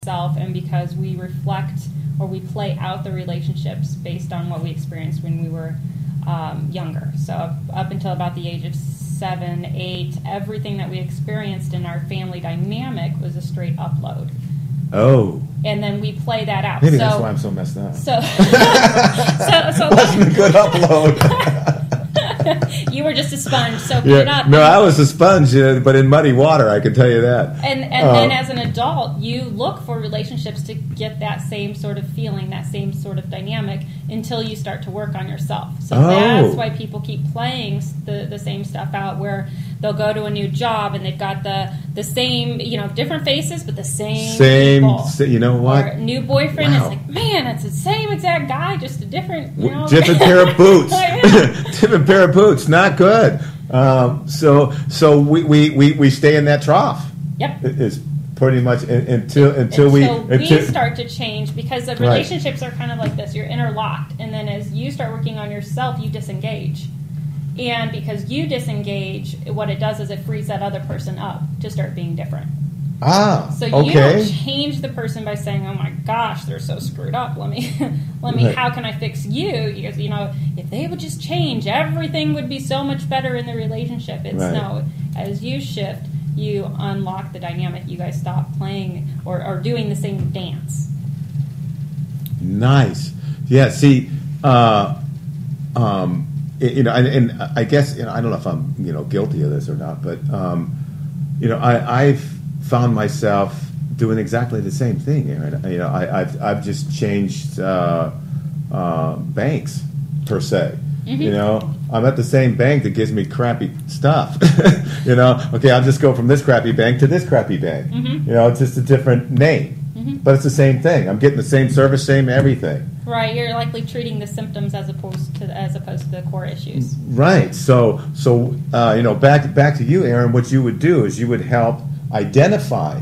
self, and because we reflect or we play out the relationships based on what we experienced when we were younger. So up until about the age of 7, 8, everything that we experienced in our family dynamic was a straight upload. Oh. And then we play that out. Maybe that's why I'm so messed up. So wasn't a good upload. You were just a sponge, soaking Yeah. it up. No, I was a sponge, but in muddy water, I can tell you that. And then as an adult, you look for relationships to get that same sort of feeling, that same sort of dynamic, until you start to work on yourself. So that's why people keep playing the same stuff out, where they'll go to a new job and they've got the same, different faces, but the same people. You know what? Or new boyfriend is like, man, it's the same exact guy, just a different, different pair of boots. Different pair of boots. Not good. So we stay in that trough. Yep. It's pretty much until we start to change, because the relationships are kind of like this. You're interlocked, and then as you start working on yourself, you disengage. And because you disengage, what it does is it frees that other person up to start being different. So you don't change the person by saying, "Oh my gosh, they're so screwed up. Let me, how can I fix you?" Because if they would just change, everything would be so much better in the relationship. It's no, as you shift, you unlock the dynamic. You guys stop playing or doing the same dance. Nice. Yeah. See, and I guess I don't know if I'm guilty of this or not, but I've found myself doing exactly the same thing, Aaron. I've just changed banks per se. Mm-hmm. I'm at the same bank that gives me crappy stuff. Okay, I'll just go from this crappy bank to this crappy bank. Mm-hmm. It's just a different name, but it's the same thing. I'm getting the same service, same everything. Right, you're likely treating the symptoms as opposed to the core issues. Right. So back to you, Aaron. What you would do is you would help identify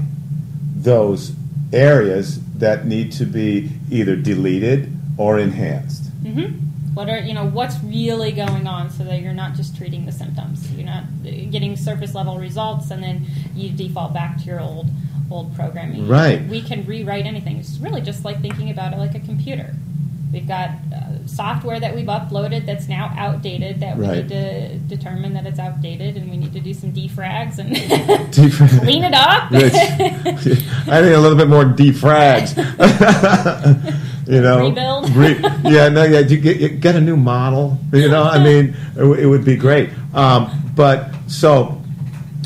those areas that need to be either deleted or enhanced. Mm-hmm. What's really going on, so that you're not just treating the symptoms. You're not getting surface level results and then you default back to your old programming. Right. We can rewrite anything. It's really just like thinking about it like a computer. We've got software that we've uploaded that's now outdated, that we need to determine that it's outdated, and we need to do some defrags and clean it up. I need a little bit more defrags. Rebuild. You get a new model. It would be great. But so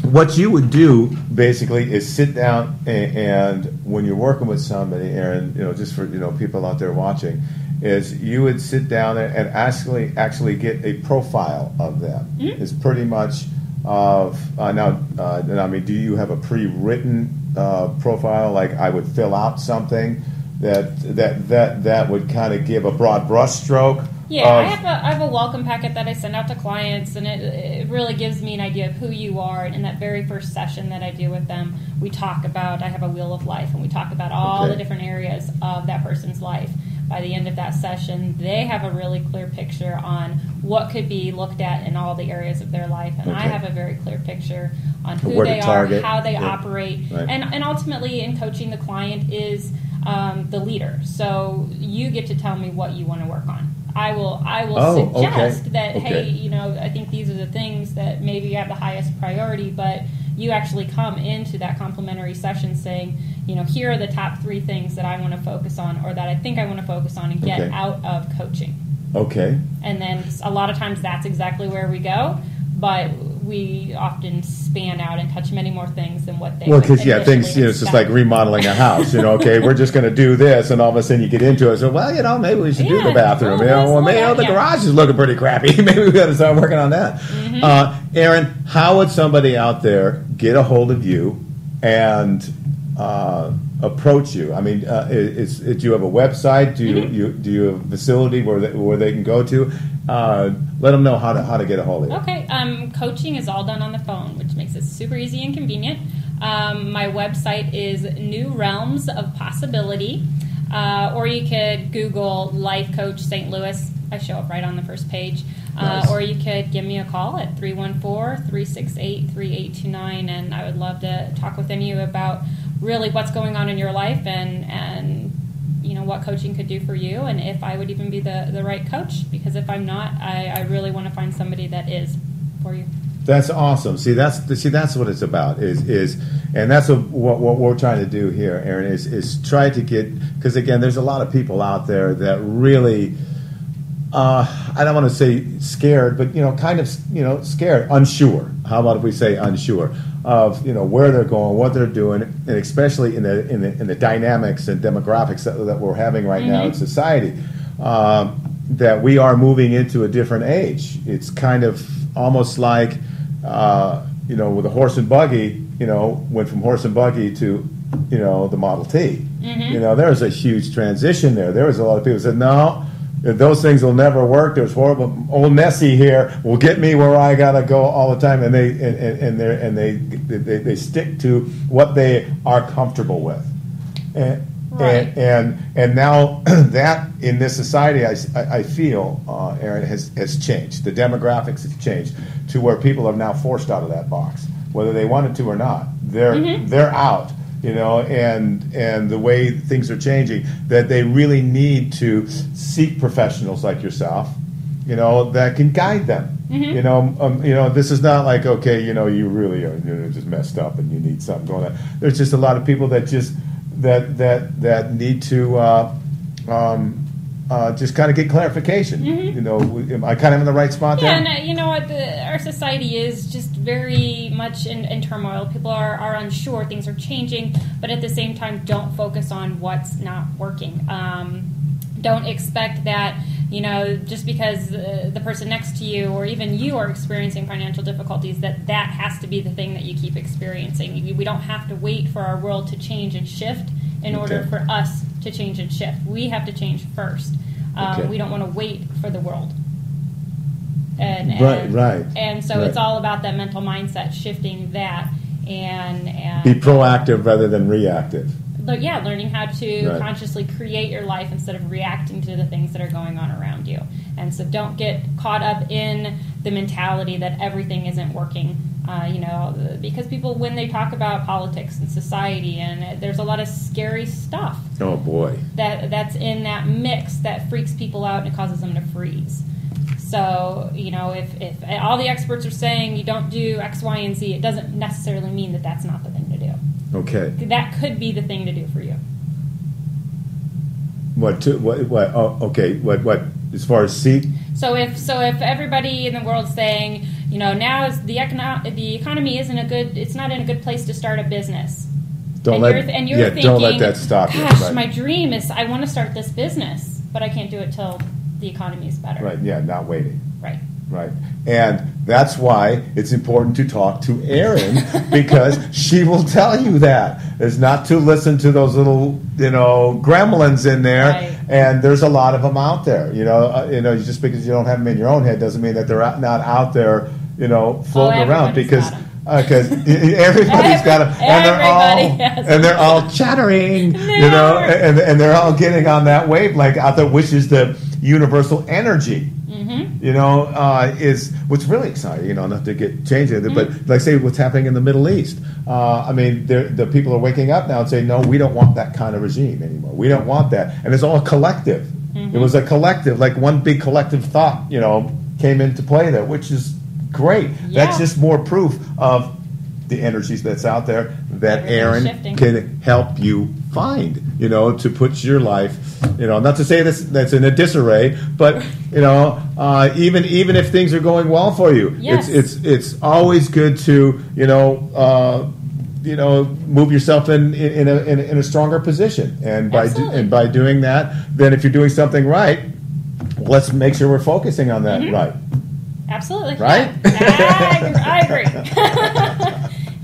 what you would do basically is sit down and when you're working with somebody, Aaron, just for people out there watching, is you would sit down there and actually get a profile of them. Mm-hmm. It's pretty much of do you have a pre-written profile? Like I would fill out something that would kind of give a broad brush stroke. Yeah, I have a welcome packet that I send out to clients, and it really gives me an idea of who you are. And in that very first session that I do with them, I have a wheel of life, and we talk about all the different areas of that person's life. By the end of that session, they have a really clear picture on what could be looked at in all the areas of their life, and I have a very clear picture on who they are, how they operate, and ultimately in coaching the client is the leader. So you get to tell me what you want to work on. I will suggest that, hey, I think these are the things that maybe you have the highest priority, but you actually come into that complimentary session saying, here are the top 3 things that I want to focus on, or that I think I want to focus on and get out of coaching. Okay. And then a lot of times that's exactly where we go, but we often span out and touch many more things than what they because things, it's just like remodeling a house, okay, we're just going to do this, and all of a sudden you get into it, so, maybe we should do the bathroom, the garage is looking pretty crappy, maybe we got to start working on that. Mm-hmm. Aaron, how would somebody out there get a hold of you and approach you? I mean, do you have a website? Do you have a facility where they can go to? Let them know how to get a hold of you. Okay. Coaching is all done on the phone, which makes it super easy and convenient. My website is New Realms of Possibility, or you could Google Life Coach St. Louis. I show up right on the first page. Nice. Or you could give me a call at 314-368-3829, and I would love to talk with any of you about really what's going on in your life and what coaching could do for you, and if I would even be the right coach, because if I'm not, I really want to find somebody that is for you. That's awesome. See, that's what it's about. And that's what we're trying to do here, Erin. Is try to get, because again, there's a lot of people out there that really, I don't want to say scared, but kind of scared, unsure. How about if we say unsure of where they're going, what they're doing, and especially in the dynamics and demographics that we're having right now in society, that we are moving into a different age. It's kind of almost like with a horse and buggy, went from horse and buggy to the Model T. There was a huge transition there. There was a lot of people who said, no, those things will never work. There's horrible old Nessie here will get me where I gotta go all the time, and they stick to what they are comfortable with. Right. And now that in this society, I feel, Erin, has changed. The demographics have changed to where people are now forced out of that box, whether they wanted to or not. They're out. And the way things are changing, that they really need to seek professionals like yourself, that can guide them. This is not like, okay, you really are just messed up and you need something going on. There's just a lot of people that just that need to just kind of get clarification. Am I kind of in the right spot there? Yeah, and you know what? Our society is just very much in turmoil. People are unsure. Things are changing, but at the same time, don't focus on what's not working. Don't expect that, just because the person next to you or even you are experiencing financial difficulties, that has to be the thing that you keep experiencing. We don't have to wait for our world to change and shift in order for us to change and shift. We have to change first. We don't want to wait for the world. Right. And so it's all about that mental mindset, shifting that and be proactive rather than reactive. But learning how to consciously create your life instead of reacting to the things that are going on around you. And so don't get caught up in the mentality that everything isn't working. Because people, when they talk about politics and society, and there's a lot of scary stuff. Oh boy. That's in that mix that freaks people out and it causes them to freeze. So, if all the experts are saying you don't do X, Y, and Z, it doesn't necessarily mean that that's not the thing to do. Okay. That could be the thing to do for you. What? Oh, okay. What? As far as seek. So if everybody in the world's saying, now is the economy it's not in a good place to start a business. You're thinking, don't let that stop you. Gosh, right. My dream is I want to start this business, but I can't do it till the economy is better. Right. Yeah. Not waiting. Right. And that's why it's important to talk to Erin, because she will tell you that. Is not to listen to those little, gremlins in there. Right. And there's a lot of them out there. Just because you don't have them in your own head doesn't mean that they're not out there, floating around. Because everybody's got them, and they're all chattering, and they're all getting on that wavelength out there, which is the universal energy. Is what's really exciting. Not to get changing it, but like say what's happening in the Middle East. The people are waking up now and saying, no, we don't want that kind of regime anymore. We don't want that, and it's all a collective. It was a collective, like one big collective thought, came into play there, which is great. Yeah. That's just more proof of the energies that's out there that Erin can help you find, to put your life, not to say that's in a disarray, but even if things are going well for you, it's always good to move yourself in a stronger position, and by doing that, then if you're doing something right, let's make sure we're focusing on that right. Absolutely. Right? Yeah. I agree.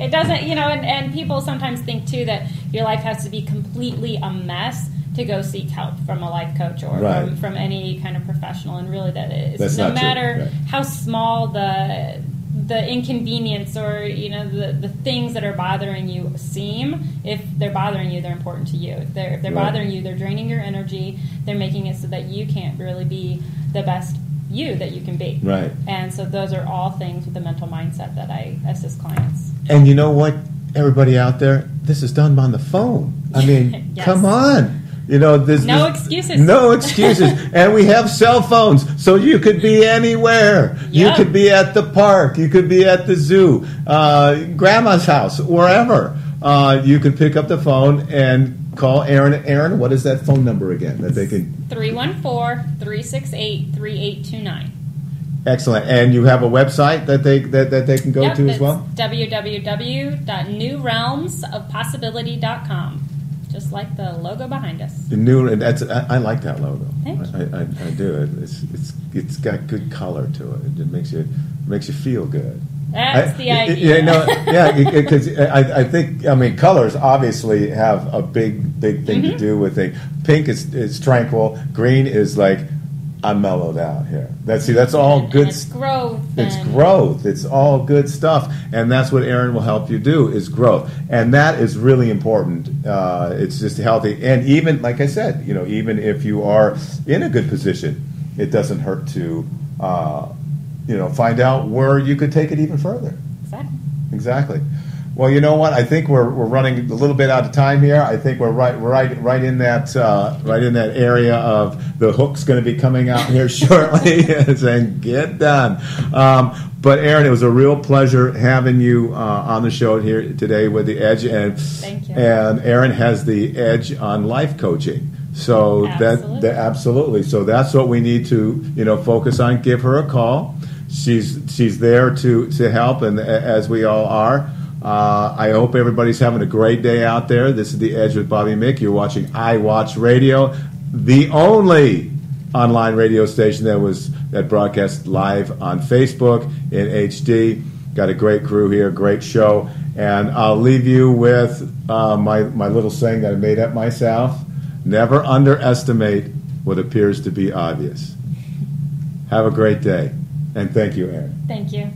It doesn't, and people sometimes think, too, that your life has to be completely a mess to go seek help from a life coach or from any kind of professional. And really that's no matter how small the inconvenience or, the things that are bothering you seem, if they're bothering you, they're important to you. If they're bothering you, they're draining your energy. They're making it so that you can't really be the best you that you can be. Right. And so those are all things with the mental mindset that I assist clients. And you know what, everybody out there, this is done on the phone. I mean, Yes. come on. You know, No excuses. No excuses. And we have cell phones, so you could be anywhere. You Yeah. could be at the park. You could be at the zoo, grandma's house, wherever. You could pick up the phone and call Erin. Erin, what is that phone number again that they can? 314-368-3829. Excellent. And you have a website that they can go Yep, to as it's well? www.newrealmsofpossibility.com. Just like the logo behind us. The new, and I like that logo. Thank you. I do. It's got good color to it. It makes you feel good. That's the idea. Because I think, I mean, colors obviously have a big thing to do with it. Pink is tranquil. Green is like, I'm mellowed out here. That's all And good. it's growth. It's and- growth. It's all good stuff, and that's what Erin will help you do is growth, and that is really important. It's just healthy, and even like I said, you know, even if you are in a good position, it doesn't hurt to, find out where you could take it even further. Exactly. Exactly. Well, you know what? I think we're running a little bit out of time here. I think we're right in that area of the hook's going to be coming out here shortly, saying get done. But Erin, it was a real pleasure having you on the show here today with the Edge, and Thank you. And Erin has the edge on life coaching. So Absolutely. Absolutely. So that's what we need to focus on. Give her a call. She's there to help, and as we all are. I hope everybody's having a great day out there. This is The Edge with Bobby Mick. You're watching iWatch Radio, the only online radio station that broadcasts live on Facebook in HD. Got a great crew here, great show. And I'll leave you with my little saying that I made up myself. Never underestimate what appears to be obvious. Have a great day. And thank you, Erin. Thank you.